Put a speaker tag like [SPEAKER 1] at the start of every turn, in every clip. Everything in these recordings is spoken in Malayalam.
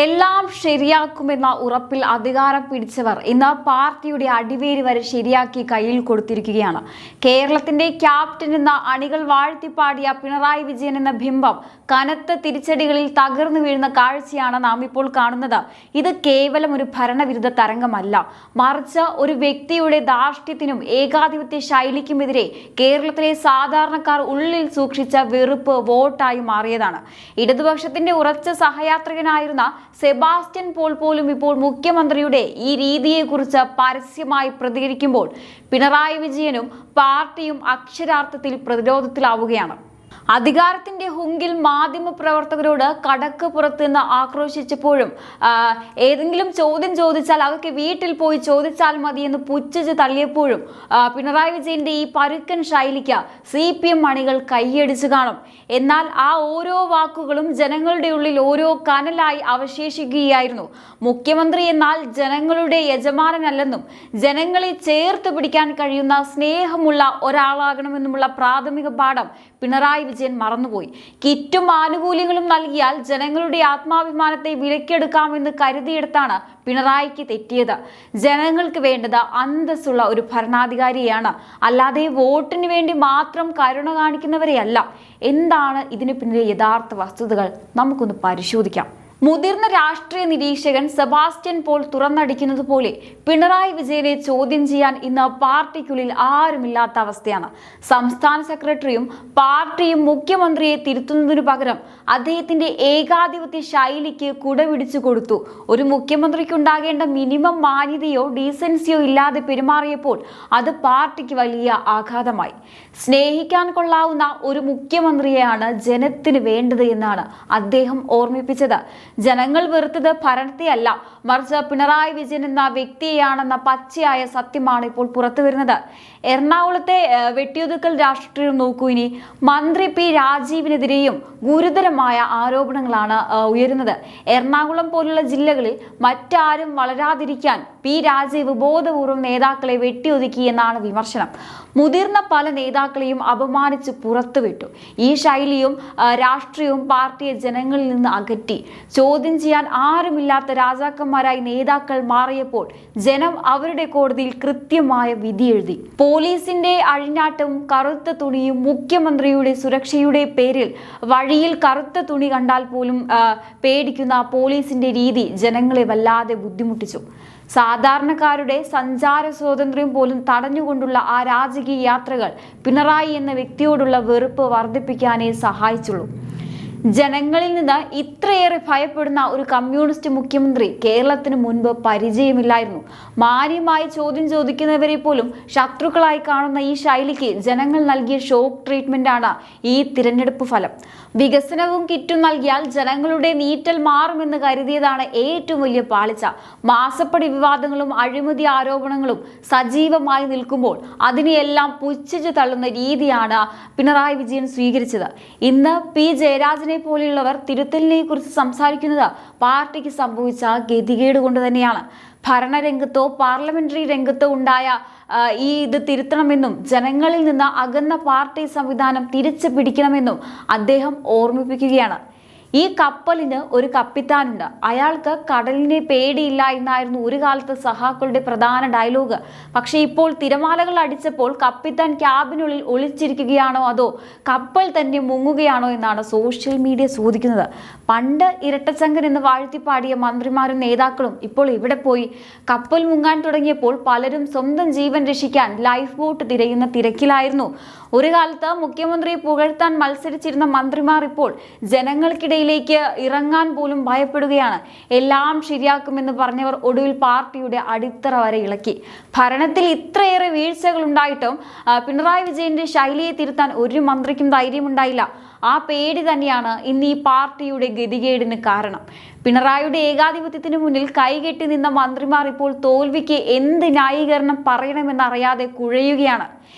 [SPEAKER 1] എല്ലാം ശരിയാക്കുമെന്ന ഉറപ്പിൽ അധികാരം പിടിച്ചവർ ഇന്ന് പാർട്ടിയുടെ അടിവേര് വരെ ശരിയാക്കി കയ്യിൽ കൊടുത്തിരിക്കുകയാണ്. കേരളത്തിന്റെ ക്യാപ്റ്റൻ എന്ന അണികൾ വാഴ്ത്തിപ്പാടിയ പിണറായി വിജയൻ എന്ന ബിംബം കനത്ത തിരിച്ചടികളിൽ തകർന്നു വീഴുന്ന കാഴ്ചയാണ് നാം ഇപ്പോൾ കാണുന്നത്. ഇത് കേവലം ഒരു ഭരണവിരുദ്ധ തരംഗമല്ല, മറിച്ച് ഒരു വ്യക്തിയുടെ ധാർഷ്ട്യത്തിനും ഏകാധിപത്യ ശൈലിക്കുമെതിരെ കേരളത്തിലെ സാധാരണക്കാർ ഉള്ളിൽ സൂക്ഷിച്ച വെറുപ്പ് വോട്ടായി മാറിയതാണ്. ഇടതുപക്ഷത്തിന്റെ ഉറച്ച സഹയാത്രികനായിരുന്ന സെബാസ്റ്റ്യൻ പോൾ പോലും ഇപ്പോൾ മുഖ്യമന്ത്രിയുടെ ഈ രീതിയെക്കുറിച്ച് പരസ്യമായി പ്രതികരിക്കുമ്പോൾ പിണറായി വിജയനും പാർട്ടിയും അക്ഷരാർത്ഥത്തിൽ പ്രതിരോധത്തിലാവുകയാണ്. അധികാരത്തിന്റെ ഹുങ്കിൽ മാധ്യമപ്രവർത്തകരോട് കടക്ക് പുറത്ത് നിന്ന് ആക്രോശിച്ചപ്പോഴും ഏതെങ്കിലും ചോദ്യം ചോദിച്ചാൽ അതൊക്കെ വീട്ടിൽ പോയി ചോദിച്ചാൽ മതി എന്ന് പുച്ഛിച്ച് തള്ളിയപ്പോഴും പിണറായി വിജയന്റെ ഈ പരുക്കൻ ശൈലിക്ക് CPM അണികൾ കൈയടിച്ചു കാണും. എന്നാൽ ആ ഓരോ വാക്കുകളും ജനങ്ങളുടെ ഉള്ളിൽ ഓരോ കനലായി അവശേഷിക്കുകയായിരുന്നു. മുഖ്യമന്ത്രി എന്നാൽ ജനങ്ങളുടെ യജമാനനല്ലെന്നും ജനങ്ങളെ ചേർത്ത് പിടിക്കാൻ കഴിയുന്ന സ്നേഹമുള്ള ഒരാളാകണമെന്നുമുള്ള പ്രാഥമിക പാഠം പിണറായി വിജയൻ മറന്നുപോയി. കിറ്റും ആനുകൂല്യങ്ങളും നൽകിയാൽ ജനങ്ങളുടെ ആത്മാഭിമാനത്തെ വിലക്കെടുക്കാമെന്ന് കരുതിയെടുത്താണ് പിണറായിക്ക് തെറ്റിയത്. ജനങ്ങൾക്ക് വേണ്ടത് അന്തസ്സുള്ള ഒരു ഭരണാധികാരിയാണ്, അല്ലാതെ വോട്ടിന് വേണ്ടി മാത്രം കരുണ കാണിക്കുന്നവരെയല്ല. എന്താണ് ഇതിന് പിന്നിലെ യഥാർത്ഥ വസ്തുതകൾ? നമുക്കൊന്ന് പരിശോധിക്കാം. മുതിർന്ന രാഷ്ട്രീയ നിരീക്ഷകൻ സെബാസ്റ്റ്യൻ പോൾ തുറന്നടിക്കുന്നത് പോലെ പിണറായി വിജയനെ ചോദ്യം ചെയ്യാൻ ഇന്ന് പാർട്ടിക്കുള്ളിൽ ആരുമില്ലാത്ത അവസ്ഥയാണ്. സംസ്ഥാന സെക്രട്ടറിയും പാർട്ടിയും മുഖ്യമന്ത്രിയെ തിരുത്തുന്നതിനു പകരം അദ്ദേഹത്തിന്റെ ഏകാധിപത്യ ശൈലിക്ക് കുടപിടിച്ചു കൊടുത്തു. ഒരു മുഖ്യമന്ത്രിക്കുണ്ടാകേണ്ട മിനിമം മാന്യതയോ ഡീസൻസിയോ ഇല്ലാതെ പെരുമാറിയപ്പോൾ അത് പാർട്ടിക്ക് വലിയ ആഘാതമായി. സ്നേഹിക്കാൻ കൊള്ളാവുന്ന ഒരു മുഖ്യമന്ത്രിയെയാണ് ജനത്തിന് വേണ്ടത് എന്നാണ് അദ്ദേഹം ഓർമ്മിപ്പിച്ചത്. ജനങ്ങൾ വെറുത്തത് ഭരണത്തെയല്ല, മറിച്ച് പിണറായി വിജയൻ എന്ന വ്യക്തിയെയാണെന്ന പച്ചയായ സത്യമാണ് ഇപ്പോൾ പുറത്തു വരുന്നത്. എറണാകുളത്തെ വെട്ടിയൊതുക്കൽ രാഷ്ട്രീയം നോക്കൂ. ഇനി മന്ത്രി P രാജീവിനെതിരെയും ഗുരുതരമായ ആരോപണങ്ങളാണ് ഉയരുന്നത്. എറണാകുളം പോലുള്ള ജില്ലകളിൽ മറ്റാരും വളരാതിരിക്കാൻ P രാജീവ് ബോധപൂർവം നേതാക്കളെ വെട്ടിയൊതുക്കി എന്നാണ് വിമർശനം. മുതിർന്ന പല നേതാക്കളെയും അപമാനിച്ച് പുറത്തുവിട്ടു. ഈ ശൈലിയും രാഷ്ട്രീയവും പാർട്ടിയെ ജനങ്ങളിൽ നിന്ന് അകറ്റി. ചോദ്യം ചെയ്യാൻ ആരുമില്ലാത്ത രാജാക്കന്മാരായി നേതാക്കൾ മാറിയപ്പോൾ ജനം അവരുടെ കോടതിയിൽ കൃത്യമായ വിധി എഴുതി. പോലീസിന്റെ അഴിഞ്ഞാട്ടവും കറുത്ത തുണിയും മുഖ്യമന്ത്രിയുടെ സുരക്ഷയുടെ പേരിൽ വഴിയിൽ കറുത്ത തുണി കണ്ടാൽ പോലും പേടിക്കുന്ന പോലീസിന്റെ രീതി ജനങ്ങളെ വല്ലാതെ ബുദ്ധിമുട്ടിച്ചു. സാധാരണക്കാരുടെ സഞ്ചാര സ്വാതന്ത്ര്യം പോലും തടഞ്ഞുകൊണ്ടുള്ള ആ രാജകീയ യാത്രകൾ പിണറായി എന്ന വ്യക്തിയോടുള്ള വെറുപ്പ് വർദ്ധിപ്പിക്കാനേ സഹായിച്ചുള്ളൂ. ജനങ്ങളിൽ നിന്ന് ഇത്രയേറെ ഭയപ്പെടുന്ന ഒരു കമ്മ്യൂണിസ്റ്റ് മുഖ്യമന്ത്രി കേരളത്തിന് മുൻപ് പരിചയമില്ലായിരുന്നു. മാന്യമായി ചോദ്യം ചോദിക്കുന്നവരെ പോലും ശത്രുക്കളായി കാണുന്ന ഈ ശൈലിക്ക് ജനങ്ങൾ നൽകിയ ഷോക്ക് ട്രീറ്റ്മെന്റാണ് ഈ തിരഞ്ഞെടുപ്പ് ഫലം. വികസനവും കിറ്റും നൽകിയാൽ ജനങ്ങളുടെ നീറ്റൽ മാറുമെന്ന് കരുതിയതാണ് ഏറ്റവും വലിയ പാളിച്ച. മാസപ്പടി വിവാദങ്ങളും അഴിമതി ആരോപണങ്ങളും സജീവമായി നിൽക്കുമ്പോൾ അതിനെയെല്ലാം പുച്ഛിച്ചു തള്ളുന്ന രീതിയാണ് പിണറായി വിജയൻ സ്വീകരിച്ചത്. ഇന്ന് P ജയരാജനെ പോലെയുള്ളവർ തിരുത്തലിനെ കുറിച്ച് സംസാരിക്കുന്നത് പാർട്ടിക്ക് സംഭവിച്ച ഗതികേട് കൊണ്ട് തന്നെയാണ്. ഭരണരംഗത്തോ പാർലമെന്ററി രംഗത്തോ ഉണ്ടായ ഇത് തിരുത്തണമെന്നും ജനങ്ങളിൽ നിന്ന് അകന്ന പാർട്ടി സംവിധാനം തിരിച്ചു പിടിക്കണമെന്നും അദ്ദേഹം ഓർമ്മിപ്പിക്കുകയാണ്. ഈ കപ്പലിന് ഒരു കപ്പിത്താനുണ്ട്, അയാൾക്ക് കടലിനെ പേടിയില്ല എന്നായിരുന്നു ഒരു കാലത്ത് സഹാക്കളുടെ പ്രധാന ഡയലോഗ്. പക്ഷേ ഇപ്പോൾ തിരമാലകൾ അടിച്ചപ്പോൾ കപ്പിത്താൻ ക്യാബിനുള്ളിൽ ഒളിച്ചിരിക്കുകയാണോ അതോ കപ്പൽ തന്നെ മുങ്ങുകയാണോ എന്നാണ് സോഷ്യൽ മീഡിയ ചോദിക്കുന്നത്. പണ്ട് ഇരട്ടച്ചങ്കൻ എന്ന് വാഴ്ത്തിപ്പാടിയ മന്ത്രിമാരും നേതാക്കളും ഇപ്പോൾ എവിടെ പോയി? കപ്പൽ മുങ്ങാൻ തുടങ്ങിയപ്പോൾ പലരും സ്വന്തം ജീവൻ രക്ഷിക്കാൻ ലൈഫ് ബോട്ട് തിരയുന്ന തിരക്കിലായിരുന്നു. ഒരു കാലത്ത് മുഖ്യമന്ത്രിയെ പുകഴ്ത്താൻ മത്സരിച്ചിരുന്ന മന്ത്രിമാർ ഇപ്പോൾ ജനങ്ങൾക്കിടയിലേക്ക് ഇറങ്ങാൻ പോലും ഭയപ്പെടുകയാണ്. എല്ലാം ശരിയാക്കുമെന്ന് പറഞ്ഞവർ ഒടുവിൽ പാർട്ടിയുടെ അടിത്തറ വരെ ഇളക്കി. ഭരണത്തിൽ ഇത്രയേറെ വീഴ്ചകൾ ഉണ്ടായിട്ടും പിണറായി വിജയന്റെ ശൈലിയെ തിരുത്താൻ ഒരു മന്ത്രിക്കും ധൈര്യമുണ്ടായില്ല. ആ പേടി തന്നെയാണ് ഇന്ന് ഈ പാർട്ടിയുടെ ഗതികേടിന് കാരണം. പിണറായിയുടെ ഏകാധിപത്യത്തിന് മുന്നിൽ കൈകെട്ടി നിന്ന മന്ത്രിമാർ ഇപ്പോൾ തോൽവിക്ക് എന്ത് ന്യായീകരണം പറയണമെന്നറിയാതെ കുഴയുകയാണ്.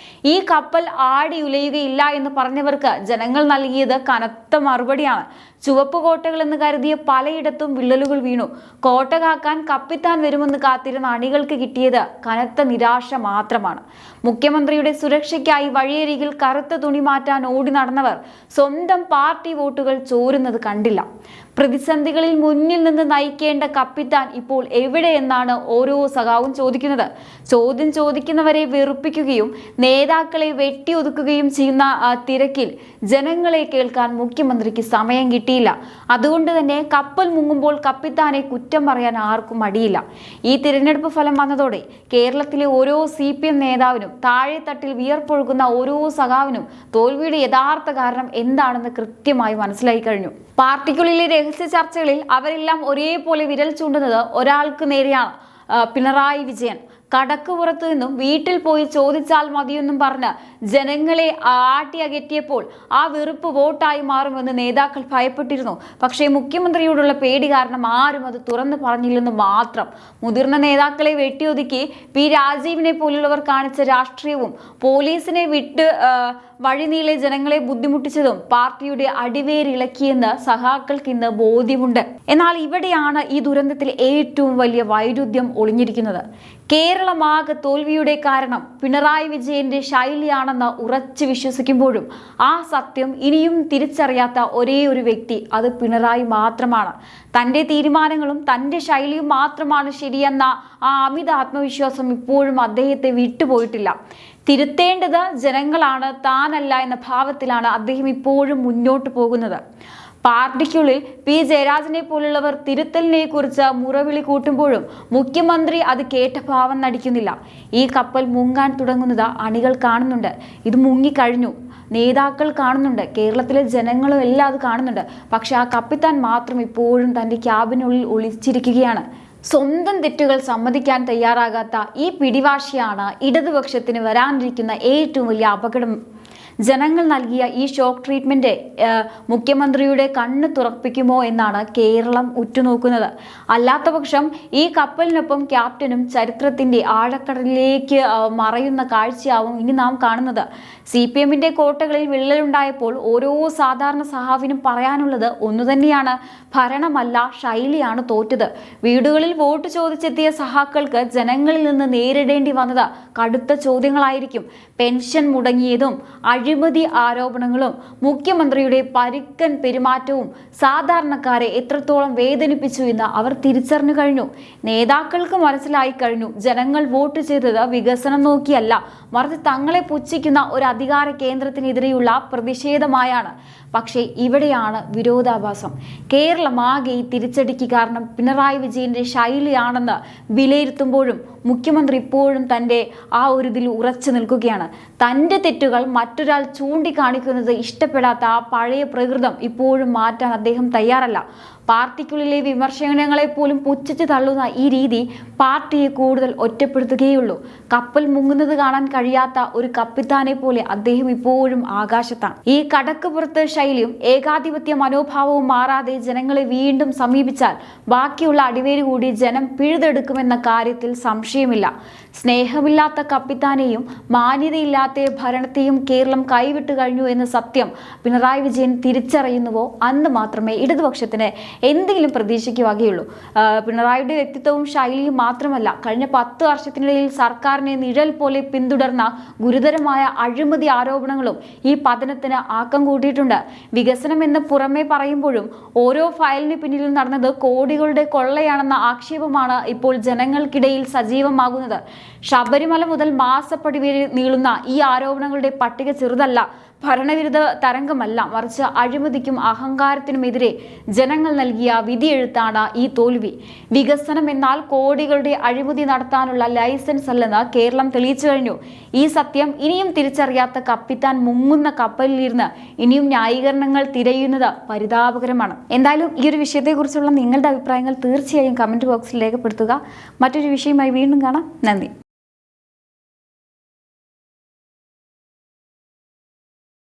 [SPEAKER 1] ഈ കപ്പൽ ആടി ഉലയുകയില്ല എന്ന് പറഞ്ഞവർക്ക് ജനങ്ങൾ നൽകിയത് കനത്ത മറുപടിയാണ്. ചുവപ്പ് കോട്ടകൾ എന്ന് കരുതിയ പലയിടത്തും വിള്ളലുകൾ വീണു. കോട്ട കാക്കാൻ കപ്പിത്താൻ വരുമെന്ന് കാത്തിരുന്ന അണികൾക്ക് കിട്ടിയത് കനത്ത നിരാശ മാത്രമാണ്. മുഖ്യമന്ത്രിയുടെ സുരക്ഷയ്ക്കായി വഴിയരികിൽ കറുത്ത തുണി മാറ്റാൻ ഓടി നടന്നവർ സ്വന്തം പാർട്ടി വോട്ടുകൾ ചോരുന്നത് കണ്ടില്ല. പ്രതിസന്ധികളിൽ മുന്നിൽ നിന്ന് നയിക്കേണ്ട കപ്പിത്താൻ ഇപ്പോൾ എവിടെയെന്നാണ് ഓരോ സഖാവും ചോദിക്കുന്നത്. ചോദ്യം ചോദിക്കുന്നവരെ വെറുപ്പിക്കുകയും നേതാക്കളെ വെട്ടിയൊതുക്കുകയും ചെയ്യുന്ന തിരക്കിൽ ജനങ്ങളെ കേൾക്കാൻ മുഖ്യമന്ത്രിക്ക് സമയം കിട്ടിയില്ല. അതുകൊണ്ട് തന്നെ കപ്പൽ മുങ്ങുമ്പോൾ കപ്പിത്താനെ കുറ്റം പറയാൻ ആർക്കും മടിയില്ല. ഈ തിരഞ്ഞെടുപ്പ് ഫലം വന്നതോടെ കേരളത്തിലെ ഓരോ CPM നേതാവിനും താഴെത്തട്ടിൽ വിയർപ്പൊഴുകുന്ന ഓരോ സഖാവിനും തോൽവിയുടെ യഥാർത്ഥ കാരണം എന്താണെന്ന് കൃത്യമായി മനസ്സിലായി കഴിഞ്ഞു. പാർട്ടിക്കുള്ളിലെ രഹസ്യ ചർച്ചകളിൽ അവരെല്ലാം ഒരേപോലെ വിരൽ ചൂണ്ടുന്നത് ഒരാൾക്ക് നേരെയാണ്, പിണറായി വിജയൻ. കടക്കുപുറത്തു നിന്നും വീട്ടിൽ പോയി ചോദിച്ചാൽ മതിയെന്നും പറഞ്ഞ് ജനങ്ങളെ ആട്ടിയകറ്റിയപ്പോൾ ആ വെറുപ്പ് വോട്ടായി മാറുമെന്ന് നേതാക്കൾ ഭയപ്പെട്ടിരുന്നു. പക്ഷേ മുഖ്യമന്ത്രിയോടുള്ള പേടി കാരണം ആരും അത് തുറന്നു പറഞ്ഞില്ലെന്ന് മാത്രം. മുതിർന്ന നേതാക്കളെ വെട്ടിയൊതുക്കി രാജീവിനെ പോലുള്ളവർ കാണിച്ച രാഷ്ട്രീയവും പോലീസിനെ വിട്ട് വഴിനീളെ ജനങ്ങളെ ബുദ്ധിമുട്ടിച്ചതും പാർട്ടിയുടെ അടിവേരിളക്കിയെന്ന് സഖാക്കൾക്ക് ഇന്ന് ബോധ്യമുണ്ട്. എന്നാൽ ഇവിടെയാണ് ഈ ദുരന്തത്തിൽ ഏറ്റവും വലിയ വൈരുദ്ധ്യം ഒളിഞ്ഞിരിക്കുന്നത്. കേരളമാകെ തോൽവിയുടെ കാരണം പിണറായി വിജയന്റെ ശൈലിയാണെന്ന് ഉറച്ചു വിശ്വസിക്കുമ്പോഴും ആ സത്യം ഇനിയും തിരിച്ചറിയാത്ത ഒരേ ഒരു വ്യക്തി അത് പിണറായി മാത്രമാണ്. തന്റെ തീരുമാനങ്ങളും തന്റെ ശൈലിയും മാത്രമാണ് ശരിയെന്ന ആ അമിത ആത്മവിശ്വാസം ഇപ്പോഴും അദ്ദേഹത്തെ വിട്ടുപോയിട്ടില്ല. തിരുത്തേണ്ടത് ജനങ്ങളാണ്, താനല്ല എന്ന ഭാവത്തിലാണ് അദ്ദേഹം ഇപ്പോഴും മുന്നോട്ട് പോകുന്നത്. പാർട്ടിക്കുള്ളിൽ ജയരാജനെ പോലുള്ളവർ തിരുത്തലിനെ കുറിച്ച് മുറവിളി കൂട്ടുമ്പോഴും മുഖ്യമന്ത്രി അത് കേട്ട ഭാവം നടിക്കുന്നില്ല. ഈ കപ്പൽ മുങ്ങാൻ തുടങ്ങുന്നത് അണികൾ കാണുന്നുണ്ട്. ഇത് മുങ്ങിക്കഴിഞ്ഞു. നേതാക്കൾ കാണുന്നുണ്ട്, കേരളത്തിലെ ജനങ്ങളും എല്ലാം അത് കാണുന്നുണ്ട്. പക്ഷെ ആ കപ്പിത്താൻ മാത്രം ഇപ്പോഴും തൻ്റെ ക്യാബിനുള്ളിൽ ഒളിച്ചിരിക്കുകയാണ്. സ്വന്തം തെറ്റുകൾ സമ്മതിക്കാൻ തയ്യാറാകാത്ത ഈ പിടിവാശിയാണ് ഇടതുപക്ഷത്തിന് വരാനിരിക്കുന്ന ഏറ്റവും വലിയ അപകടം. ജനങ്ങൾ നൽകിയ ഈ ഷോക്ക് ട്രീറ്റ്മെന്റ് മുഖ്യമന്ത്രിയുടെ കണ്ണ് തുറപ്പിക്കുമോ എന്നാണ് കേരളം ഉറ്റുനോക്കുന്നത്. അല്ലാത്തപക്ഷം ഈ കപ്പലിനൊപ്പം ക്യാപ്റ്റനും ചരിത്രത്തിന്റെ ആഴക്കടലിലേക്ക് മറയുന്ന കാഴ്ചയാവും ഇനി നാം കാണുന്നത്. CPMന്റെ കോട്ടകളിൽ വിള്ളലുണ്ടായപ്പോൾ ഓരോ സാധാരണ സഹാവിനും പറയാനുള്ളത് ഒന്നുതന്നെയാണ്: ഭരണമല്ല, ശൈലിയാണ് തോറ്റത്. വീടുകളിൽ വോട്ട് ചോദിച്ചെത്തിയ സഹാക്കൾക്ക് ജനങ്ങളിൽ നിന്ന് നേരിടേണ്ടി വന്നത് കടുത്ത ചോദ്യങ്ങളായിരിക്കും. പെൻഷൻ മുടങ്ങിയതും അഴിമതി ആരോപണങ്ങളും മുഖ്യമന്ത്രിയുടെ പരുക്കൻ പെരുമാറ്റവും സാധാരണക്കാരെ എത്രത്തോളം വേദനിപ്പിച്ചു എന്ന് അവർ തിരിച്ചറിഞ്ഞു കഴിഞ്ഞു. നേതാക്കൾക്ക് മനസ്സിലായി കഴിഞ്ഞു, ജനങ്ങൾ വോട്ട് ചെയ്തത് വികസനം നോക്കിയല്ല, മറിച്ച് തങ്ങളെ പുച്ഛിക്കുന്ന ഒരു അധികാര കേന്ദ്രത്തിനെതിരെയുള്ള പ്രതിഷേധമായാണ്. പക്ഷേ ഇവിടെയാണ് വിരോധാഭാസം. കേരളമാകെ ഈ തിരിച്ചടിക്ക് കാരണം പിണറായി വിജയന്റെ ശൈലിയാണെന്ന് വിലയിരുത്തുമ്പോഴും മുഖ്യമന്ത്രി ഇപ്പോഴും തൻ്റെ ആ ഒരു ഇതിൽ ഉറച്ചു നിൽക്കുകയാണ്. തൻ്റെ തെറ്റുകൾ മറ്റൊരാൾ ചൂണ്ടിക്കാണിക്കുന്നത് ഇഷ്ടപ്പെടാത്ത ആ പഴയ പ്രകൃതം ഇപ്പോഴും മാറ്റാൻ അദ്ദേഹം തയ്യാറല്ല. പാർട്ടിക്കുള്ളിലെ വിമർശനങ്ങളെ പോലും പുച്ഛിച്ച് തള്ളുന്ന ഈ രീതി പാർട്ടിയെ കൂടുതൽ ഒറ്റപ്പെടുത്തുകയുള്ളൂ. കപ്പൽ മുങ്ങുന്നത് കാണാൻ കഴിയാത്ത ഒരു കപ്പിത്താനെ പോലെ അദ്ദേഹം ഇപ്പോഴും ആകാശത്താണ്. ഈ കടക്കുപുറത്ത് ശൈലിയും ഏകാധിപത്യ മനോഭാവവും മാറാതെ ജനങ്ങളെ വീണ്ടും സമീപിച്ചാൽ ബാക്കിയുള്ള അടിവേര് കൂടി ജനം പിഴുതെടുക്കുമെന്ന കാര്യത്തിൽ സംശയമില്ല. സ്നേഹമില്ലാത്ത കപ്പിത്താനെയും മാന്യതയില്ലാത്ത ഭരണത്തെയും കേരളം കൈവിട്ടു കഴിഞ്ഞു എന്ന സത്യം പിണറായി വിജയൻ തിരിച്ചറിയുന്നുവോ അന്ന് മാത്രമേ ഇടതുപക്ഷത്തിന് എന്തെങ്കിലും പ്രതീക്ഷയ്ക്ക് വകയുള്ളൂ. പിണറായിയുടെ വ്യക്തിത്വവും ശൈലിയും മാത്രമല്ല, കഴിഞ്ഞ 10 വർഷത്തിനിടയിൽ സർക്കാരിനെ നിഴൽ പോലെ പിന്തുടർന്ന ഗുരുതരമായ അഴിമതി ആരോപണങ്ങളും ഈ പതനത്തിന് ആക്കം കൂട്ടിയിട്ടുണ്ട്. വികസനം എന്ന് പുറമെ പറയുമ്പോഴും ഓരോ ഫയലിന് പിന്നിലും നടന്നത് കോടികളുടെ കൊള്ളയാണെന്ന ആക്ഷേപമാണ് ഇപ്പോൾ ജനങ്ങൾക്കിടയിൽ സജീവമാകുന്നത്. ശബരിമല മുതൽ മാസപ്പടി വരെ നീളുന്ന ഈ ആരോപണങ്ങളുടെ പട്ടിക ചെറുതല്ല. ഭരണവിരുദ്ധ തരംഗമല്ല, മറിച്ച് അഴിമതിക്കും അഹങ്കാരത്തിനുമെതിരെ ജനങ്ങൾ നൽകിയ വിധിയെഴുത്താണ് ഈ തോൽവി. വികസനം എന്നാൽ കോടികളുടെ അഴിമതി നടത്താനുള്ള ലൈസൻസ് അല്ലെന്ന് കേരളം തെളിയിച്ചു കഴിഞ്ഞു. ഈ സത്യം ഇനിയും തിരിച്ചറിയാത്ത കപ്പിത്താൻ മുങ്ങുന്ന കപ്പലിലിരുന്ന് ഇനിയും ന്യായീകരണങ്ങൾ തിരയുന്നത് പരിതാപകരമാണ്. എന്തായാലും ഈ ഒരു വിഷയത്തെക്കുറിച്ചുള്ള നിങ്ങളുടെ അഭിപ്രായങ്ങൾ തീർച്ചയായും കമന്റ് ബോക്സിൽ രേഖപ്പെടുത്തുക. മറ്റൊരു വിഷയമായി വീണ്ടും കാണാം. നന്ദി.